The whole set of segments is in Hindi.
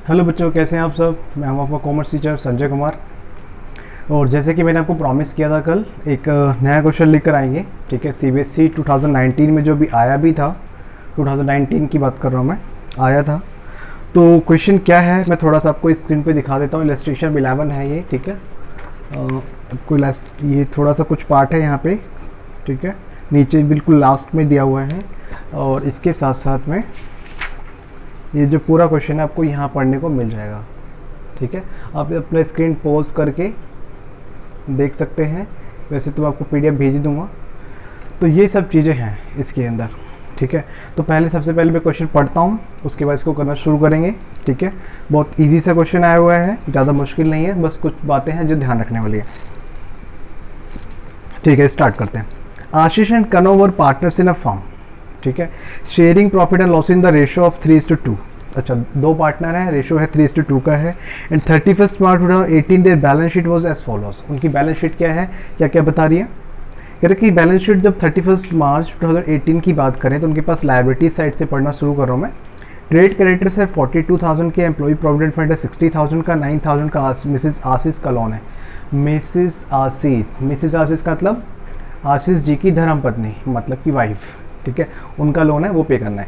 हेलो बच्चों, कैसे हैं आप सब। मैं हूं आपका कॉमर्स टीचर संजय कुमार। और जैसे कि मैंने आपको प्रॉमिस किया था, कल एक नया क्वेश्चन लेकर आएंगे। ठीक है, सीबीएसई 2019 में जो भी आया भी था, 2019 की बात कर रहा हूं मैं, आया था। तो क्वेश्चन क्या है मैं थोड़ा सा आपको स्क्रीन पे दिखा देता हूँ। इलस्ट्रेशन 11 है ये। ठीक है, आपको ये थोड़ा सा कुछ पार्ट है यहाँ पे। ठीक है, नीचे बिल्कुल लास्ट में दिया हुआ है। और इसके साथ साथ में ये जो पूरा क्वेश्चन है आपको यहाँ पढ़ने को मिल जाएगा। ठीक है, आप अपना स्क्रीन पॉज करके देख सकते हैं। वैसे तो आपको पीडीएफ भेज दूंगा। तो ये सब चीज़ें हैं इसके अंदर। ठीक है, तो सबसे पहले मैं क्वेश्चन पढ़ता हूँ, उसके बाद इसको करना शुरू करेंगे। ठीक है, बहुत इजी सा क्वेश्चन आया हुआ है, ज़्यादा मुश्किल नहीं है, बस कुछ बातें हैं जो ध्यान रखने वाली है। ठीक है, स्टार्ट करते हैं। Ashish and Kanav were partners in a firm. ठीक है, sharing profit and loss in the ratio of 3:2। अच्छा, दो पार्टनर हैं, रेशियो है 3:2 का है। And 31 March 2018 their balance sheet was as follows. उनकी बैलेंस शीट क्या है, क्या क्या बता रही है। कह रहे कि बैलेंस शीट जब 31 मार्च 2018 की बात करें तो उनके पास लायबिलिटी साइड से पढ़ना शुरू कर रहा हूँ मैं। ट्रेड क्रेडिटर्स है 42,000 के, एम्प्लॉय प्रोविडेंट फंड है 60,000 का, 9,000 का मिसेस आशीष का लोन है। मिसेस आशीष का मतलब आशीष जी की धर्मपत्नी, मतलब कि वाइफ। ठीक है, उनका लोन है, वो पे करना है।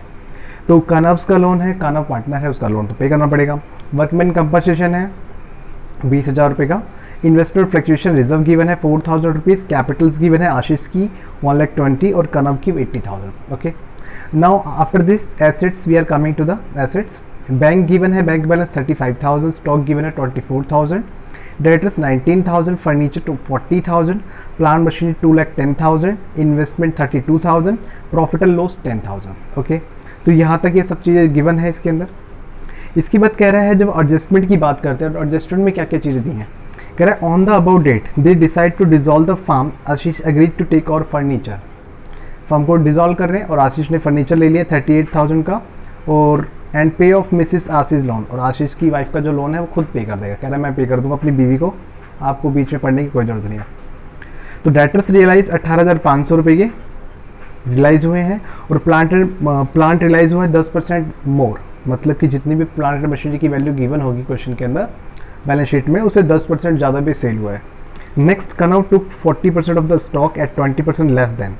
तो कनव्स का लोन है, कनव पार्टनर है, उसका लोन तो पे करना पड़ेगा। वर्कमैन कंपनसेशन है 20,000 रुपये का। इन्वेस्टमेंट फ्लक्चुएशन रिजर्व गिवन है 4,000 रुपीज़। कैपिटल्स गिवन है आशीष की 1,20,000 और कनव की 80,000। Okay, now after this assets we are coming to the assets. Bank given है, बैंक बैलेंस 35,000, स्टॉक गिवन है 24,000, debtors 19,000, furniture to 40,000, plant machinery 2,10,000, investment 32,000, profit and loss 10,000। Okay, तो यहाँ तक ये सब चीज़ें गिवन है इसके अंदर। इसकी बात कह रहा है, जब एडजस्टमेंट की बात करते हैं, एडजस्टमेंट में क्या क्या चीज़ें दी हैं। कह रहा है on the about date they decide to dissolve the firm, Ashish agreed to take और फर्नीचर। फर्म को डिजोल्व कर रहे हैं और आशीष ने फर्नीचर ले लिया 38,000 का। और and pay off Mrs Ashish loan, और आशीष की वाइफ का जो लोन है वो खुद पे कर देगा। कह रहा है मैं पे कर दूंगा अपनी बीवी को, आपको बीच में पढ़ने की कोई ज़रूरत नहीं है। तो डेटर्स रियलाइज 18,500 रुपये के रियलाइज़ हुए हैं। और प्लांट रियलाइज़ हुआ है 10% मोर, मतलब कि जितनी भी प्लांट एंड मशीनरी की वैल्यू गिवन होगी क्वेश्चन के अंदर बैलेंस शीट में, उसे 10% ज़्यादा भी सेल हुआ है। Next, Kanav took 40% of the stock at 20% less than.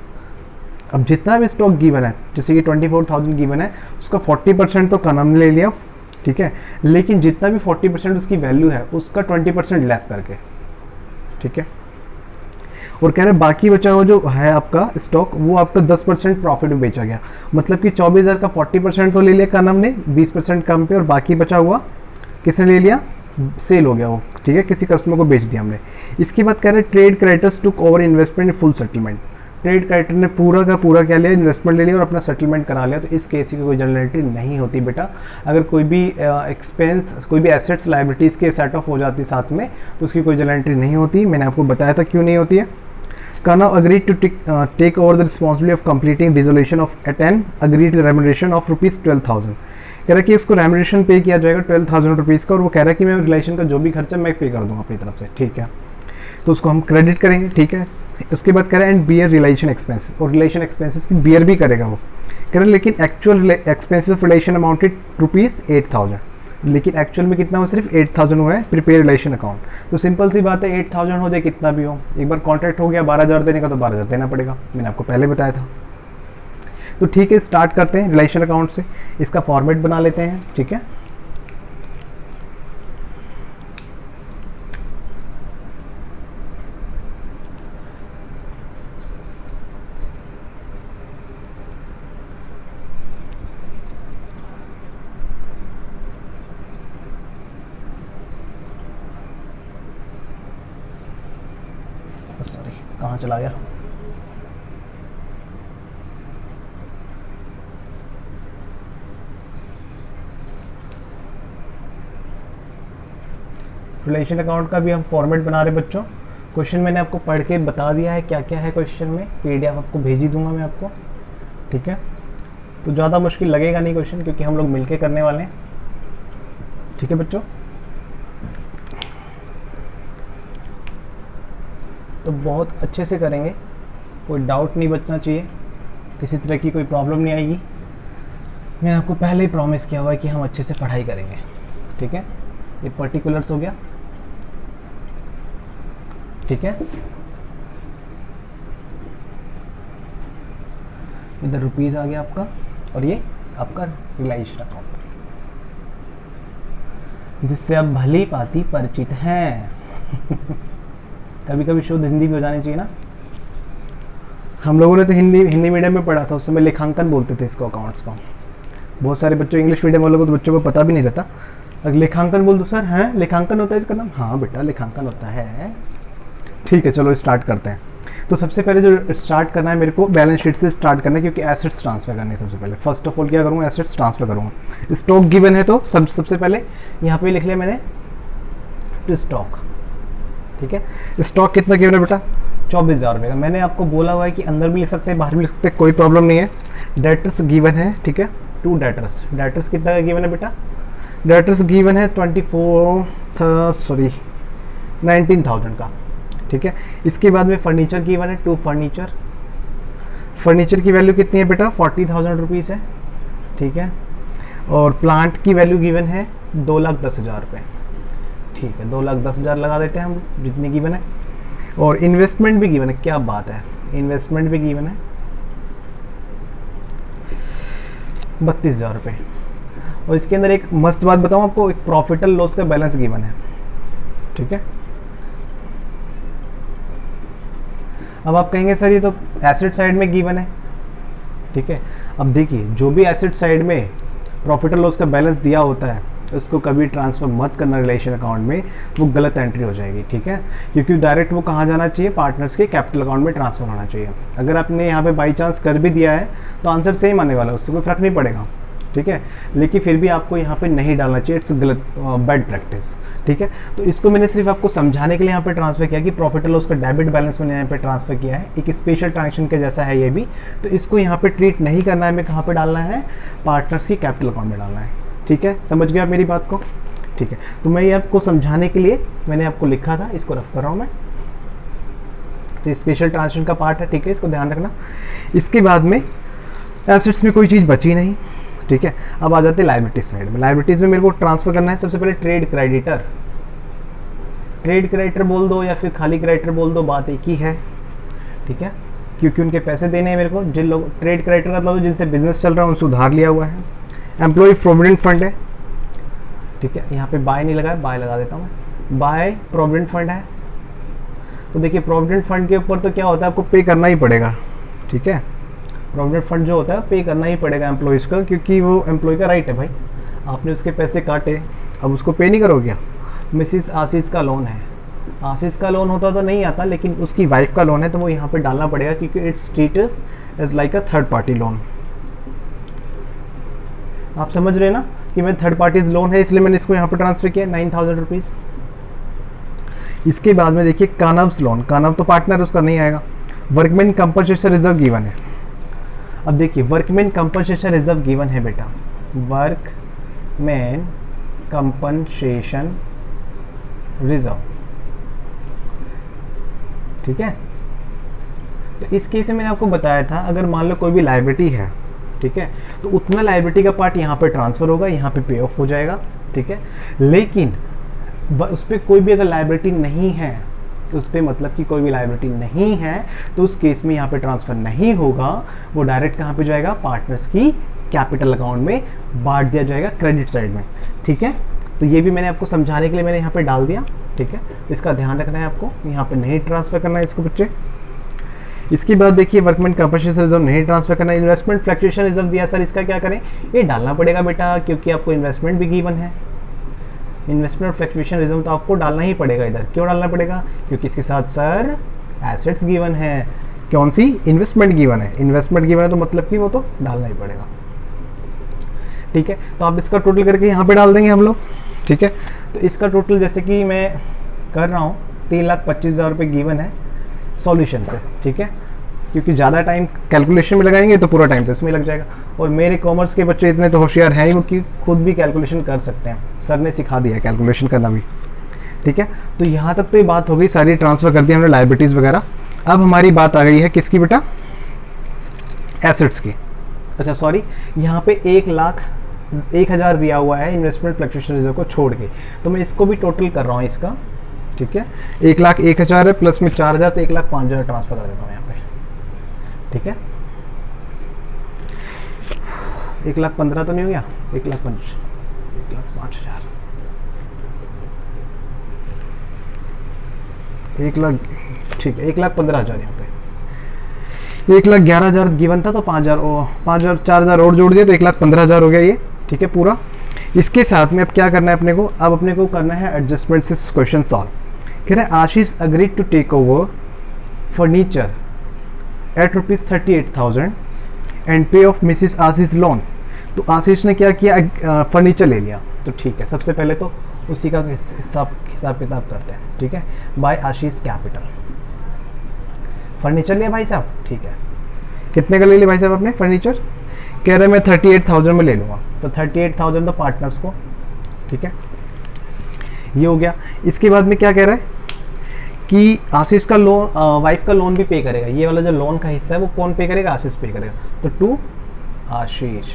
अब जितना भी स्टॉक गिवन है, जैसे कि 24,000 गिवन है, उसका 40% तो कनव ने ले लिया। ठीक है, लेकिन जितना भी 40% उसकी वैल्यू है उसका 20% लेस करके। ठीक है, और कह रहे बाकी बचा हुआ जो है आपका स्टॉक, वो आपका 10% प्रॉफिट में बेचा गया। मतलब कि 24,000 का 40% तो ले लिया कनव ने 20% कम पे, और बाकी बचा हुआ किसने ले लिया, सेल हो गया वो। ठीक है, किसी कस्टमर को बेच दिया हमने। इसके बाद कह रहे trade creditors took over investment full settlement. Trade creditor ने पूरा का पूरा क्या लिया, इन्वेस्टमेंट ले लिया और अपना सेटलमेंट करा लिया। तो इस केस की कोई जनरलिटी नहीं होती बेटा। अगर कोई भी एक्सपेंस, कोई भी एसेट्स लाइबिलिटीज़ के सेट ऑफ हो जाती साथ में, तो उसकी कोई जनरलिटी नहीं होती। मैंने आपको बताया था क्यों नहीं होती है। Kanav agreed to take over the responsibility of completing dissolution of at an agreed remuneration of ₹12,000। कह रहा है कि उसको रेमुनेशन पे किया जाएगा 12,000 रुपीज़ का, और वो कह रहा है कि मैं रिलेशन का जो भी खर्चा मैं पे कर दूंगा अपनी तरफ से। ठीक है, तो उसको हम क्रेडिट करेंगे। ठीक है, उसके बाद कह रहा है एंड बियर रिलेशन एक्सपेंसेस, और रिलेशन एक्सपेंसेस की बियर भी करेगा वो। कह रहा है लेकिन actual expenses of relation amounted ₹8,000, लेकिन एक्चुअल में कितना हुआ, सिर्फ 8,000 हुआ है प्रिपेयर रिलेशन अकाउंट। तो सिंपल सी बात है, 8,000 हो जाए कितना भी हो, एक बार कॉन्ट्रैक्ट हो गया 12,000 देने का तो 12,000 देना पड़ेगा, मैंने आपको पहले बताया था। तो ठीक है, स्टार्ट करते हैं रिलेशन अकाउंट से। इसका फॉर्मेट बना लेते हैं। ठीक है, सॉरी कहाँ चला गया। रिलेशन अकाउंट का भी हम फॉर्मेट बना रहे बच्चों। क्वेश्चन मैंने आपको पढ़ के बता दिया है क्या क्या है क्वेश्चन में, पीडीएफ आपको भेज ही दूंगा मैं आपको। ठीक है, तो ज़्यादा मुश्किल लगेगा नहीं क्वेश्चन, क्योंकि हम लोग मिलके करने वाले हैं। ठीक है बच्चों, तो बहुत अच्छे से करेंगे, कोई डाउट नहीं बचना चाहिए, किसी तरह की कोई प्रॉब्लम नहीं आएगी। मैंने आपको पहले ही प्रॉमिस किया हुआ है कि हम अच्छे से पढ़ाई करेंगे। ठीक है, ये पर्टिकुलर्स हो गया, ठीक है। इधर रुपीज़ आ गया आपका, और ये आपका रिलाइजेशन अकाउंट, जिससे आप भली भांति परिचित हैं। कभी कभी शुद्ध हिंदी भी हो जानी चाहिए ना। हम लोगों ने तो हिंदी मीडियम में पढ़ा था, उस समय लेखांकन बोलते थे इसको, अकाउंट्स को। बहुत सारे बच्चों, इंग्लिश मीडियम वालों को तो बच्चों को पता भी नहीं रहता। अगर लेखांकन बोल दो, सर हैं लेखांकन होता है इसका नाम? हाँ बेटा लेखांकन होता है। ठीक है, चलो स्टार्ट करते हैं। तो सबसे पहले जो स्टार्ट करना है मेरे को, बैलेंस शीट से स्टार्ट करना है, क्योंकि एसेट्स ट्रांसफर करने हैं सबसे पहले। फर्स्ट ऑफ ऑल क्या करूँगा, एसेट्स ट्रांसफर करूँगा। स्टॉक गिवन है तो सबसे पहले यहाँ पे लिख लिया मैंने टू स्टॉक, ठीक है। स्टॉक कितना गिवन है बेटा? 24,000 रुपये का। मैंने आपको बोला हुआ है कि अंदर भी लिख सकते हैं, बाहर भी लिख सकते हैं, कोई प्रॉब्लम नहीं है। डेटर्स गिवन है, ठीक है, टू डेटर्स। डेटर्स कितना का गिवन है बेटा? डेटर्स गिवन है 19,000 का, ठीक है। इसके बाद में फर्नीचर गिवन है, टू फर्नीचर। फर्नीचर की वैल्यू कितनी है बेटा? 40,000 रुपीज़ है, ठीक है। और प्लांट की वैल्यू गिवन है 2,10,000 रुपये, ठीक है। 2,10,000 लगा देते हैं हम, जितनी गिवन है। और इन्वेस्टमेंट भी गिवन है, क्या बात है, इन्वेस्टमेंट भी गिवन है 32,000 रुपये। और इसके अंदर एक मस्त बात बताऊं आपको, एक प्रॉफिट एंड लॉस का बैलेंस गिवन है, ठीक है। अब आप कहेंगे सर ये तो एसेट साइड में गिवन है, ठीक है। अब देखिए, जो भी एसेट साइड में प्रॉफिट एंड लॉस का बैलेंस दिया होता है उसको कभी ट्रांसफ़र मत करना रिलेशन अकाउंट में, वो गलत एंट्री हो जाएगी, ठीक है। क्योंकि डायरेक्ट वो कहाँ जाना चाहिए, पार्टनर्स के कैपिटल अकाउंट में ट्रांसफ़र होना चाहिए। अगर आपने यहाँ पे बाई चांस कर भी दिया है तो आंसर सेम आने वाला है, उससे कोई फ़र्क नहीं पड़ेगा, ठीक है। लेकिन फिर भी आपको यहाँ पे नहीं डालना चाहिए, इट्स गलत, बैड प्रैक्टिस, ठीक है। तो इसको मैंने सिर्फ आपको समझाने के लिए यहाँ पे ट्रांसफ़र किया कि प्रॉफिट एंड लॉस का डेबिट बैलेंस मैंने यहाँ पे ट्रांसफ़र किया है, एक स्पेशल ट्रांजेक्शन के जैसा है ये भी। तो इसको यहाँ पे ट्रीट नहीं करना है, हमें कहाँ पे डालना है, पार्टनर्स की कैपिटल अकाउंट में डालना है, ठीक है। समझ गए आप मेरी बात को, ठीक है। तो मैं ये आपको समझाने के लिए मैंने आपको लिखा था, इसको रफ कर रहा हूँ मैं। तो स्पेशल ट्रांजेक्शन का पार्ट है, ठीक है, इसको ध्यान रखना। इसके बाद में एसेट्स में कोई चीज़ बची नहीं, ठीक है। अब आ जाते हैं लायबिलिटीज साइड में। लायबिलिटीज में मेरे को ट्रांसफर करना है सबसे पहले ट्रेड क्रेडिटर। ट्रेड क्रेडिटर बोल दो या फिर खाली क्रेडिटर बोल दो, बात एक ही है, ठीक है। क्योंकि उनके पैसे देने हैं मेरे को। जिन लोग ट्रेड क्रेडिटर का मतलब जिनसे बिजनेस चल रहा है उनसे उधार लिया हुआ है। एम्प्लॉय प्रोविडेंट फंड है, ठीक है। यहाँ पे बाय नहीं लगा है, बाय लगा देता हूँ, बाय प्रोविडेंट फंड है। तो देखिए प्रोविडेंट फंड के ऊपर तो क्या होता है, आपको पे करना ही पड़ेगा, ठीक है। प्रोविडेंट फंड जो होता है पे करना ही पड़ेगा एम्प्लॉयज़ का, क्योंकि वो एम्प्लॉय का राइट है भाई। आपने उसके पैसे काटे, अब उसको पे नहीं करोगे। मिसिस आशीष का लोन है, आशीष का लोन होता तो नहीं आता, लेकिन उसकी वाइफ का लोन है तो वो यहाँ पे डालना पड़ेगा, क्योंकि it's treated as like a third party loan. आप समझ रहे हैं ना कि मैं थर्ड पार्टीज लोन है, इसलिए मैंने इसको यहाँ पे ट्रांसफर किया 9,000 रुपीज़। इसके बाद में देखिए कानव्स लोन, कानव तो पार्टनर उसका नहीं आएगा। वर्कमैन कंपनसेशन रिजर्व गिवन है। अब देखिए वर्कमैन कंपनसेशन रिजर्व गिवन है बेटा, वर्कमैन कंपनसेशन रिजर्व, ठीक है। तो इस केस में मैंने आपको बताया था, अगर मान लो कोई भी लायबिलिटी है, ठीक है, तो उतना लायबिलिटी का पार्ट यहाँ पे ट्रांसफर होगा, यहाँ पे पे ऑफ हो जाएगा, ठीक है। लेकिन उस पर कोई भी अगर लायबिलिटी नहीं है, तो उस पर मतलब कि कोई भी लायबिलिटी नहीं है, तो उस केस में यहाँ पे ट्रांसफ़र नहीं होगा, वो डायरेक्ट कहाँ पे जाएगा, पार्टनर्स की कैपिटल अकाउंट में बांट दिया जाएगा क्रेडिट साइड में, ठीक है। तो ये भी मैंने आपको समझाने के लिए मैंने यहाँ पे डाल दिया, ठीक है। इसका ध्यान रखना है आपको, यहाँ पे नहीं ट्रांसफ़र करना है इसको बच्चे। इसके बाद देखिए वर्कमैन कंपनसेशन रिजर्व नहीं ट्रांसफर करना। इन्वेस्टमेंट फ्लक्चुएशन रिजर्व दिया सर, इसका क्या करें, ये डालना पड़ेगा बेटा, क्योंकि आपको इन्वेस्टमेंट भी गिवन है। इन्वेस्टमेंट फ्लक्चुएशन रिजर्व तो आपको डालना ही पड़ेगा इधर। क्यों डालना पड़ेगा, क्योंकि इसके साथ सर एसेट्स गिवन है। कौन सी, इन्वेस्टमेंट गिवन है। इन्वेस्टमेंट गिवन है तो मतलब कि वो तो डालना ही पड़ेगा, ठीक है। तो आप इसका टोटल करके यहाँ पे डाल देंगे हम लोग, ठीक है। तो इसका टोटल जैसे कि मैं कर रहा हूँ 3,25,000 रुपये गिवन है सॉल्यूशन से, ठीक है। क्योंकि ज़्यादा टाइम कैलकुलेशन में लगाएंगे तो पूरा टाइम तो इसमें लग जाएगा। और मेरे कॉमर्स के बच्चे इतने तो होशियार हैं ही, वो कि खुद भी कैलकुलेशन कर सकते हैं, सर ने सिखा दिया है कैलकुलेशन करना भी, ठीक है। तो यहाँ तक तो ये बात हो गई, सारी ट्रांसफ़र कर दी हमने लायबिलिटीज़ वगैरह। अब हमारी बात आ गई है किसकी बेटा, एसेट्स की। अच्छा सॉरी, यहाँ पे 1 लाख 1000 दिया हुआ है इन्वेस्टमेंट फ्लक्चुएशन रिजर्व को छोड़ के, तो मैं इसको भी टोटल कर रहा हूँ इसका, ठीक है। 1,01,000 है प्लस में 4,000, तो 1,05,000 ट्रांसफर कर देता हूँ यहाँ पे, ठीक है। 1,15,000 तो नहीं हो गया, 1,05,000, 1 लाख, ठीक है, 1,15,000 यहाँ पे, 1,11,000 गिवन था, तो 5,000 4,000 और जोड़ दिया, तो 1,15,000 हो गया ये, ठीक है पूरा। इसके साथ में अब क्या करना है अपने को, अब अपने को करना है एडजस्टमेंट से क्वेश्चन सॉल्व। कह रहे हैं Ashish agreed to take over furniture at ₹38,000 and pay off Mrs Ashish loan. तो आशीष ने क्या किया, फर्नीचर ले लिया, तो ठीक है, सबसे पहले तो उसी का हिसाब किताब करते हैं, ठीक है। बाय आशीष कैपिटल, फर्नीचर लिया भाई साहब, ठीक है। कितने का ले लिया भाई साहब आपने फर्नीचर, कह रहे मैं 38,000 में ले लूँगा, तो 38,000 तो पार्टनर्स को, ठीक है, ये हो गया। इसके बाद में क्या कह रहा है कि आशीष का लोन, वाइफ का लोन भी पे करेगा, ये वाला जो लोन का हिस्सा है वो कौन पे करेगा, आशीष पे करेगा, तो टू आशीष,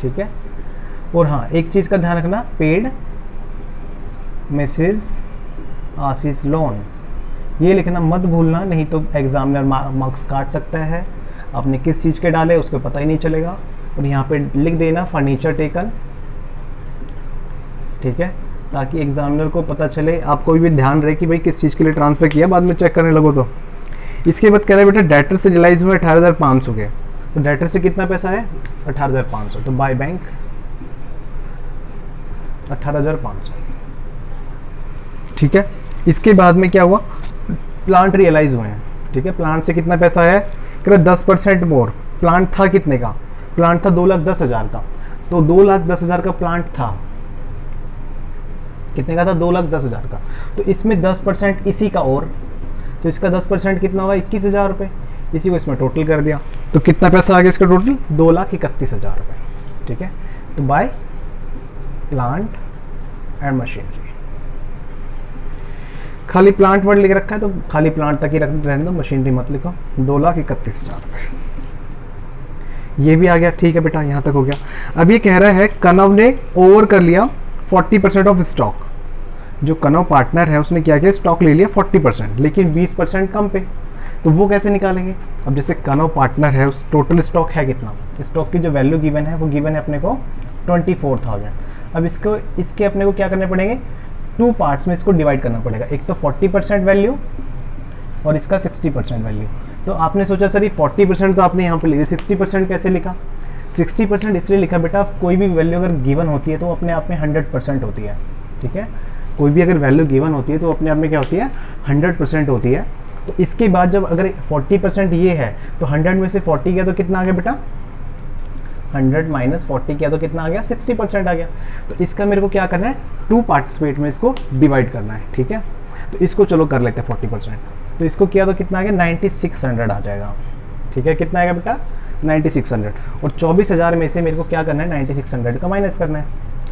ठीक है। और हाँ, एक चीज़ का ध्यान रखना, पेड मिसेस आशीष लोन, ये लिखना मत भूलना, नहीं तो एग्जामिनर मार्क्स काट सकता है। आपने किस चीज़ के डाले उसको पता ही नहीं चलेगा। और यहाँ पे लिख देना फर्नीचर टेकन, ठीक है, ताकि एग्जामिनर को पता चले, आपको भी ध्यान रहे कि भाई किस चीज़ के लिए ट्रांसफ़र किया, बाद में चेक करने लगो तो। इसके बाद कह रहे बेटा डेटर से रिलाइज हुआ 18,500 के, तो डेटर से कितना पैसा है 18,500, तो बाय बैंक 18,500, ठीक है। इसके बाद में क्या हुआ, प्लांट रियलाइज हुए हैं, ठीक है। प्लांट से कितना पैसा है, कह 10% मोर। प्लांट था कितने का, प्लांट था 2,10,000 का, तो 2,10,000 का प्लांट था, कितने का था 2,10,000 का, तो इसमें 10% इसी का, और तो इसका 10% कितना होगा 21,000 रुपये, इसी को इसमें टोटल कर दिया, तो कितना पैसा आ गया इसका टोटल 2,31,000 रुपये, ठीक है। तो बाय प्लांट एंड मशीनरी, खाली प्लांट वर्ड लिख रखा है तो खाली प्लांट तक ही रहने दो, मशीनरी मत लिखो। 2,31,000 रुपये, ये भी आ गया, ठीक है बेटा, यहाँ तक हो गया। अब ये कह रहा है कनव ने ओवर कर लिया 40% ऑफ स्टॉक, जो कनव पार्टनर है उसने क्या किया, स्टॉक ले लिया 40%, लेकिन 20% कम पे, तो वो कैसे निकालेंगे। अब जैसे कनव पार्टनर है, उस टोटल स्टॉक है कितना, स्टॉक की जो वैल्यू गिवन है वो गिवन है अपने को 24,000। अब इसके अपने को क्या करने पड़ेंगे, 2 पार्ट्स में इसको डिवाइड करना पड़ेगा, एक तो 40% वैल्यू और इसका 60% वैल्यू। तो आपने सोचा सर ये 40% तो आपने यहाँ पे लिखा, 60% कैसे लिखा, 60% इसलिए लिखा बेटा, कोई भी वैल्यू अगर गिवन होती है तो अपने आप में 100% होती है, ठीक है। कोई भी अगर वैल्यू गिवन होती है तो अपने आप में क्या होती है 100% होती है। तो इसके बाद जब अगर 40% ये है तो 100 में से 40 गया तो कितना आ गया बेटा, 100 माइनस 40 किया तो कितना आ गया 60% आ गया। तो इसका मेरे को क्या करना है, 2 पार्टिसिपेट में इसको डिवाइड करना है, ठीक है। तो इसको चलो कर लेते हैं 40%, तो इसको किया तो कितना आ गया 9600 आ जाएगा, ठीक है। कितना आएगा बेटा 9600, और 24,000 में से मेरे को क्या करना है 9600 का माइनस करना है,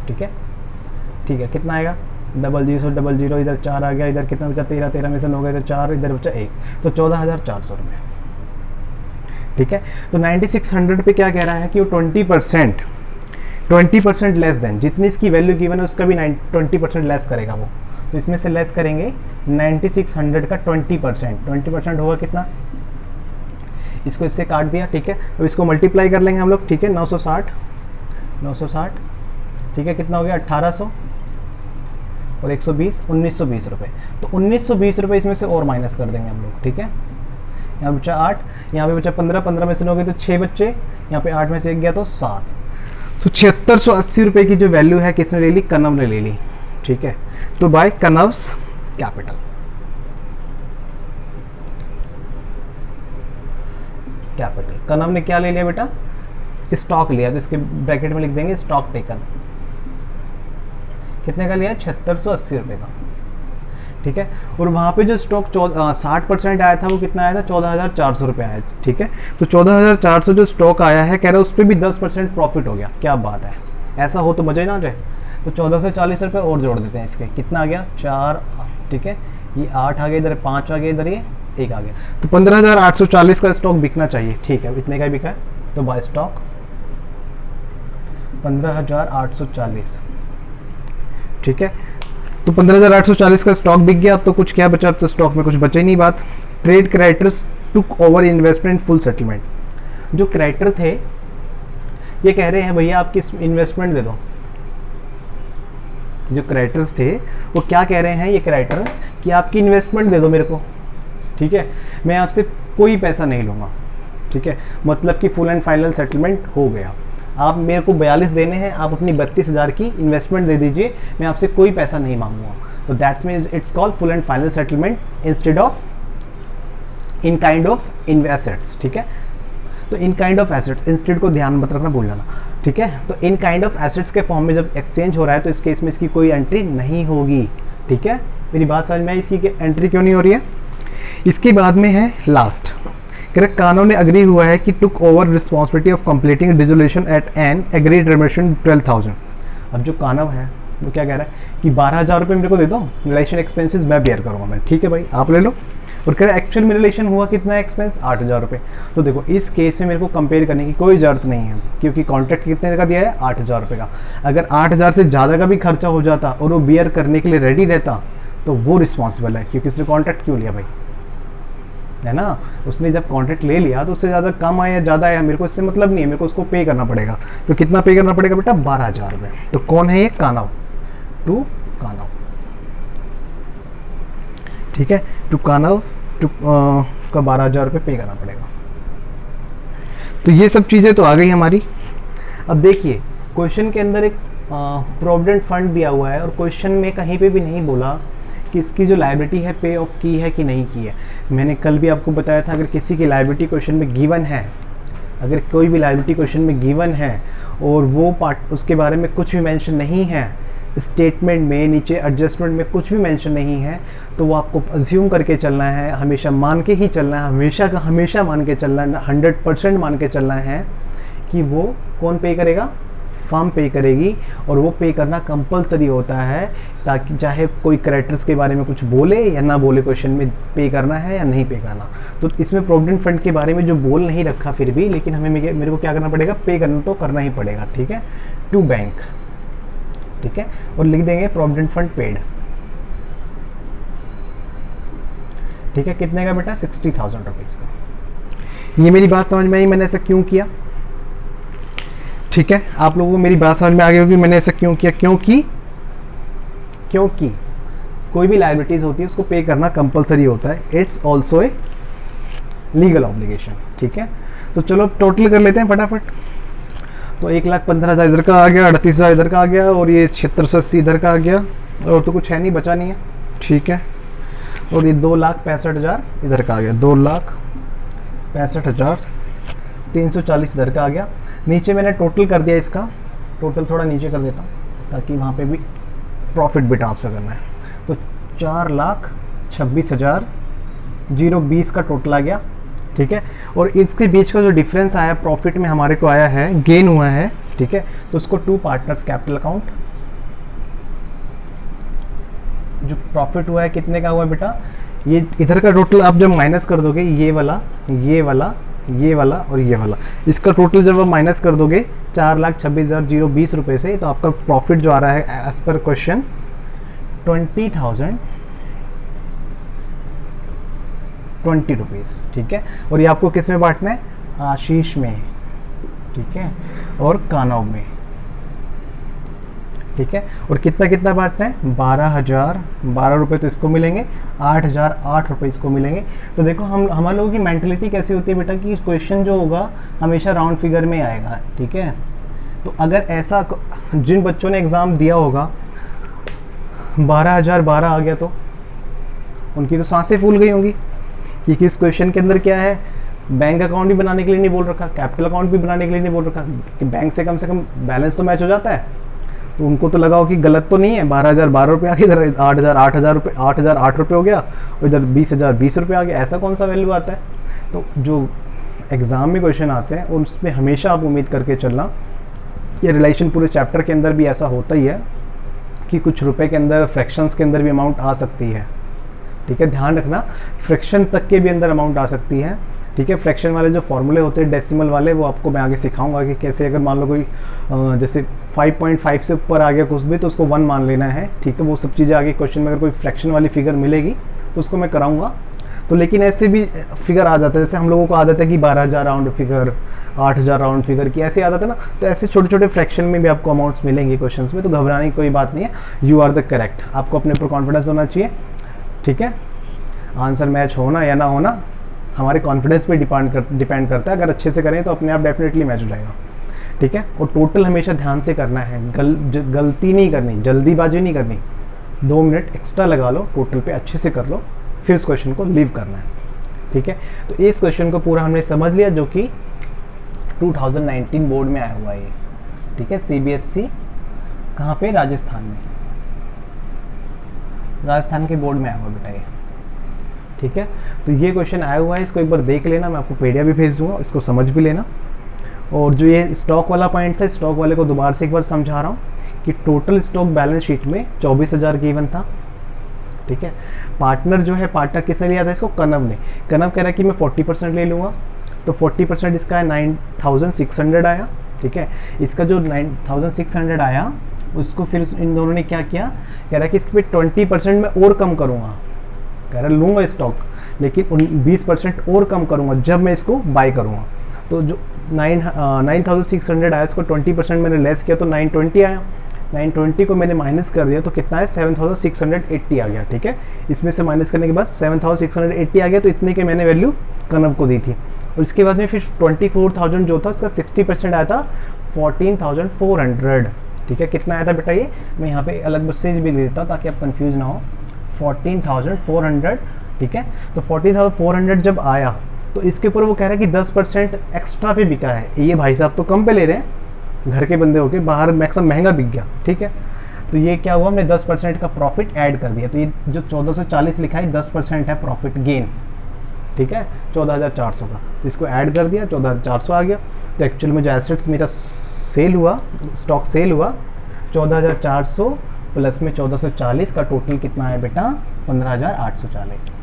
ठीक है। ठीक है, कितना आएगा 00 इधर 4 आ गया, इधर कितना बचा 13 में से 9 गए तो 4, इधर बचा 1, तो 14,400 रुपये, ठीक है। तो 9600 पे क्या कह रहा है कि वो 20% लेस देन, जितनी इसकी वैल्यू गिवन है उसका भी 20% लेस करेगा वो। तो इसमें से लेस करेंगे 9600 का 20% होगा कितना, इसको इससे काट दिया, ठीक है। अब इसको मल्टीप्लाई कर लेंगे हम लोग, ठीक है। 960, ठीक है, कितना हो गया 1800 और 120, 1920 रुपये। तो 1920 रुपये इसमें से और माइनस कर देंगे हम लोग, ठीक है। यहाँ बचा 8, यहाँ पे बचा 15 में से 9 गए तो 6 बच्चे, यहाँ पे 8 में से 1 गया तो 7। तो 7680 रुपये की जो वैल्यू है किसने ले ली, कनव ने ले ली, ठीक है। तो बाय कनव्स कैपिटल, कनव ने क्या ले लिया बेटा, स्टॉक लिया, तो इसके ब्रैकेट में लिख देंगे स्टॉक टेकन, कितने का लिया 7680 रुपये का, ठीक है। और वहाँ पे जो स्टॉक 60% आया था वो कितना आया था 14,400 रुपये आया, ठीक है। तो 14,400 जो स्टॉक आया है कह रहा है उस पर भी 10% प्रॉफिट हो गया, क्या बात है, ऐसा हो तो मजा ही ना आ जाए। तो 1440 रुपये और जोड़ देते हैं इसके, कितना आ गया 4, ठीक है, ये 8 आ गया, इधर 5 आ गया, इधर ये 1 आ गया, तो 15,840 का स्टॉक बिकना चाहिए, ठीक है, इतने का बिका है। तो बाय स्टॉक 15,840, ठीक है। तो 15,840 का स्टॉक बिक गया। अब तो कुछ क्या बचा, अब तो स्टॉक में कुछ बचा ही नहीं बात। Trade creditors took over investment full settlement. जो क्रेडिटर थे ये कह रहे हैं भैया आपकी इन्वेस्टमेंट दे दो। जो क्रेडिटर्स थे वो क्या कह रहे हैं, ये क्रेडिटर्स, कि आपकी इन्वेस्टमेंट दे दो मेरे को, ठीक है, मैं आपसे कोई पैसा नहीं लूँगा, ठीक है। मतलब कि फुल एंड फाइनल सेटलमेंट हो गया। आप मेरे को 42 देने हैं, आप अपनी 32,000 की इन्वेस्टमेंट दे दीजिए, मैं आपसे कोई पैसा नहीं मांगूंगा। तो that's means it's called full and final settlement instead of in kind of assets, ठीक है। तो in kind of assets, instead को ध्यान मत रखना, भूल जाना, ठीक है। तो इन काइंड ऑफ एसेट्स के फॉर्म में जब एक्सचेंज हो रहा है तो इस केस में इसकी कोई एंट्री नहीं होगी, ठीक है। मेरी बात समझ में आई, इसकी एंट्री क्यों नहीं हो रही है। इसके बाद में है लास्ट, करेक्ट, कानून ने अग्री हुआ है कि took over responsibility of completing dissolution at an agreed remuneration 12,000। अब जो कानव है वो क्या कह रहा है कि 12,000 रुपये मेरे को दे दो, रिलेशन एक्सपेंसेस मैं बेयर करूँगा, मैं, ठीक है भाई आप ले लो। और कह रहे एक्चुअल में रिलेशन हुआ कितना एक्सपेंस, 8,000 रुपये। तो देखो इस केस में मेरे को कंपेयर करने की कोई ज़रूरत नहीं है, क्योंकि कॉन्ट्रैक्ट कितने का दिया है, 8,000 रुपये का। अगर 8,000 से ज़्यादा का भी खर्चा हो जाता और वो बियर करने के लिए रेडी रहता तो वो रिस्पॉन्सिबल है, क्योंकि उसने कॉन्ट्रैक्ट क्यों लिया भाई, है ना। उसने जब कॉन्ट्रैक्ट ले लिया तो उससे ज़्यादा कम आया ज़्यादा आया, मेरे को इससे मतलब नहीं है, मेरे को उसको पे करना पड़ेगा। तो कितना पे करना पड़ेगा बेटा, 12,000 रुपये। तो कौन है ये, कानव, टू कानव, ठीक है, टू कानव का 12,000 रुपये पे करना पड़ेगा। तो ये सब चीज़ें तो आ गई हमारी। अब देखिए क्वेश्चन के अंदर एक प्रोविडेंट फंड दिया हुआ है और क्वेश्चन में कहीं पे भी नहीं बोला कि इसकी जो लायबिलिटी है पे ऑफ की है कि नहीं की है। मैंने कल भी आपको बताया था, अगर किसी की लायबिलिटी क्वेश्चन में गिवन है, अगर कोई भी लायबिलिटी क्वेश्चन में गिवन है और वो पार्ट उसके बारे में कुछ भी मेंशन नहीं है, स्टेटमेंट में नीचे एडजस्टमेंट में कुछ भी मेंशन नहीं है, तो वो आपको अज्यूम करके चलना है, हमेशा मान के ही चलना है, हमेशा का हमेशा मान के चलना है, 100% मान के चलना है कि वो कौन पे करेगा, फर्म पे करेगी। और वो पे करना कंपलसरी होता है, ताकि चाहे कोई क्रेडिटर्स के बारे में कुछ बोले या ना बोले, क्वेश्चन में पे करना है या नहीं पे करना। तो इसमें प्रोविडेंट फंड के बारे में जो बोल नहीं रखा फिर भी, लेकिन हमें मेरे को क्या करना पड़ेगा, पे करना तो करना ही पड़ेगा, ठीक है, टू बैंक, ठीक है। और लिख देंगे प्रोविडेंट फंड पेड, ठीक है। कितने का बेटा, 60,000 रुपीज़ का। ये मेरी बात समझ में आई, मैंने ऐसा क्यों किया, ठीक है। आप लोगों को मेरी बात समझ में आ गई होगी मैंने ऐसा क्यों किया, क्योंकि कोई भी लायबिलिटीज होती है उसको पे करना कंपलसरी होता है, it's also a legal obligation, ठीक है। तो चलो टोटल कर लेते हैं फटाफट। तो 1,15,000 इधर का आ गया, 38,000 इधर का आ गया, और ये 7680 इधर का आ गया, और तो कुछ है नहीं, बचा नहीं है, ठीक है। और ये 2,65,000 इधर का आ गया, 2,65,340 इधर का आ गया। नीचे मैंने टोटल कर दिया, इसका टोटल थोड़ा नीचे कर देता हूँ ताकि वहाँ पे भी प्रॉफिट भी ट्रांसफ़र करना है। तो 4,26,020 का टोटल आ गया, ठीक है। और इसके बीच का जो डिफरेंस आया प्रॉफिट में हमारे को आया है, गेन हुआ है, ठीक है। तो उसको टू पार्टनर्स कैपिटल अकाउंट, जो प्रॉफिट हुआ है कितने का हुआ बेटा, ये इधर का टोटल आप जब माइनस कर दोगे, ये वाला ये वाला और ये वाला, इसका टोटल जब आप माइनस कर दोगे 4,26,020 रुपये से, तो आपका प्रॉफिट जो आ रहा है एज पर क्वेश्चन 20,020 रुपीज़, ठीक है। और ये आपको किस में बांटना है, आशीष में, ठीक है, और कानव में, ठीक है। और कितना कितना बांटना है, 12,012 रुपये तो इसको मिलेंगे, 8,008 रुपये इसको मिलेंगे। तो देखो हमारे लोगों की मेंटलिटी कैसी होती है बेटा कि क्वेश्चन जो होगा हमेशा राउंड फिगर में आएगा, ठीक है। तो अगर ऐसा जिन बच्चों ने एग्ज़ाम दिया होगा 12,012 आ गया तो उनकी तो सांसें फूल गई होंगी, क्योंकि इस क्वेश्चन के अंदर क्या है, बैंक अकाउंट भी बनाने के लिए नहीं बोल रखा, कैपिटल अकाउंट भी बनाने के लिए नहीं बोल रखा, कि बैंक से कम बैलेंस तो मैच हो जाता है। तो उनको तो लगाओ कि गलत तो नहीं है, 12,012 रुपये आ गया, इधर 8,008 रुपये हो गया, और इधर 20,020 रुपये आ गया, ऐसा कौन सा वैल्यू आता है। तो जो एग्ज़ाम में क्वेश्चन आते हैं उसमें हमेशा आप उम्मीद करके चलना, ये रिलेशन पूरे चैप्टर के अंदर भी ऐसा होता ही है कि कुछ रुपए के अंदर फ्रैक्शंस के अंदर भी अमाउंट आ सकती है, ठीक है। ध्यान रखना फ्रैक्शन तक के भी अंदर अमाउंट आ सकती है, ठीक है। फ्रैक्शन वाले जो फॉर्मूले होते हैं डेसिमल वाले, वो आपको मैं आगे सिखाऊंगा कि कैसे, अगर मान लो कोई जैसे 5.5 से ऊपर आ गया कुछ भी तो उसको 1 मान लेना है, ठीक है। वो सब चीज़ें आगे क्वेश्चन में अगर कोई फ्रैक्शन वाली फिगर मिलेगी तो उसको मैं कराऊंगा। तो लेकिन ऐसे भी फिगर आ जाता है, जैसे हम लोगों को आदत है कि 12,000 राउंड फिगर, 8,000 राउंड फिगर की ऐसी आदत है ना, तो ऐसे छोटे छोटे फ्रैक्शन में भी आपको अमाउंट्स मिलेंगे क्वेश्चंस में, तो घबराने की कोई बात नहीं है। यू आर द करेक्ट, आपको अपने ऊपर कॉन्फिडेंस होना चाहिए, ठीक है। आंसर मैच होना या ना होना हमारे कॉन्फिडेंस पे डिपेंड करता है। अगर अच्छे से करें तो अपने आप डेफिनेटली मैच हो जाएगा, ठीक है। और टोटल हमेशा ध्यान से करना है, गलती नहीं करनी, जल्दीबाजी नहीं करनी। 2 मिनट एक्स्ट्रा लगा लो, टोटल पे अच्छे से कर लो, फिर उस क्वेश्चन को लीव करना है, ठीक है। तो इस क्वेश्चन को पूरा हमने समझ लिया, जो कि 2019 बोर्ड में आया हुआ है, ठीक है। CBSE कहाँ पे? राजस्थान में, राजस्थान के बोर्ड में आया हुआ बेटा ये, ठीक है। तो ये क्वेश्चन आया हुआ है, इसको एक बार देख लेना, मैं आपको पीडीएफ भी भेज दूंगा, इसको समझ भी लेना। और जो ये स्टॉक वाला पॉइंट था, स्टॉक वाले को दोबारा से एक बार समझा रहा हूँ कि टोटल स्टॉक बैलेंस शीट में 24,000 गिवन था, ठीक है। पार्टनर जो है, पार्टनर किसने लिया था इसको? कनव ने। कनव कह रहा है कि मैं 40% ले लूँगा, तो 40% इसका है 9,600 आया, ठीक है। इसका जो 9,600 आया उसको फिर इन दोनों ने क्या किया, कह रहा है कि इसके पे 20% में और कम करूँगा, कह रहा लूँगा स्टॉक लेकिन 20% और कम करूँगा जब मैं इसको बाय करूँगा। तो जो 9,600 आया, इसको 20% मैंने लेस किया तो 920 आया, 920 को मैंने माइनस कर दिया तो कितना है? 7,680 आ गया, ठीक है। इसमें से माइनस करने के बाद 7,680 आ गया, तो इतने के मैंने वैल्यू कनव को दी थी। और इसके बाद में फिर 24,000 जो था उसका 60% आया था 14,400, ठीक है। कितना आया था बेटा ये? मैं यहाँ पे अलग से भी देता ताकि आप कंफ्यूज ना हो। 14,400, ठीक है। तो 14,400 जब आया तो इसके ऊपर वो कह रहा है कि 10% एक्स्ट्रा पे बिका है। ये भाई साहब तो कम पे ले रहे हैं, घर के बंदे होके, बाहर मैक्सिमम महंगा बिक गया, ठीक है। तो ये क्या हुआ, हमने 10% का प्रॉफिट ऐड कर दिया, तो ये जो 1440 लिखा है 10% है प्रॉफिट गेन, ठीक है, 14,400 का। तो इसको ऐड कर दिया, 14,400 आ गया। तो एक्चुअल में जो एसेट्स मेरा सेल हुआ, स्टॉक सेल हुआ 14,400 प्लस में 1440 का टोटल कितना है बेटा? 15,840,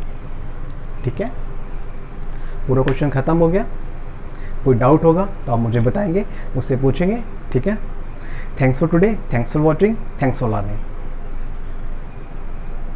ठीक है। पूरा क्वेश्चन खत्म हो गया। कोई डाउट होगा तो आप मुझे बताएंगे, मुझसे पूछेंगे, ठीक है। Thanks for today, thanks for watching, thanks for learning.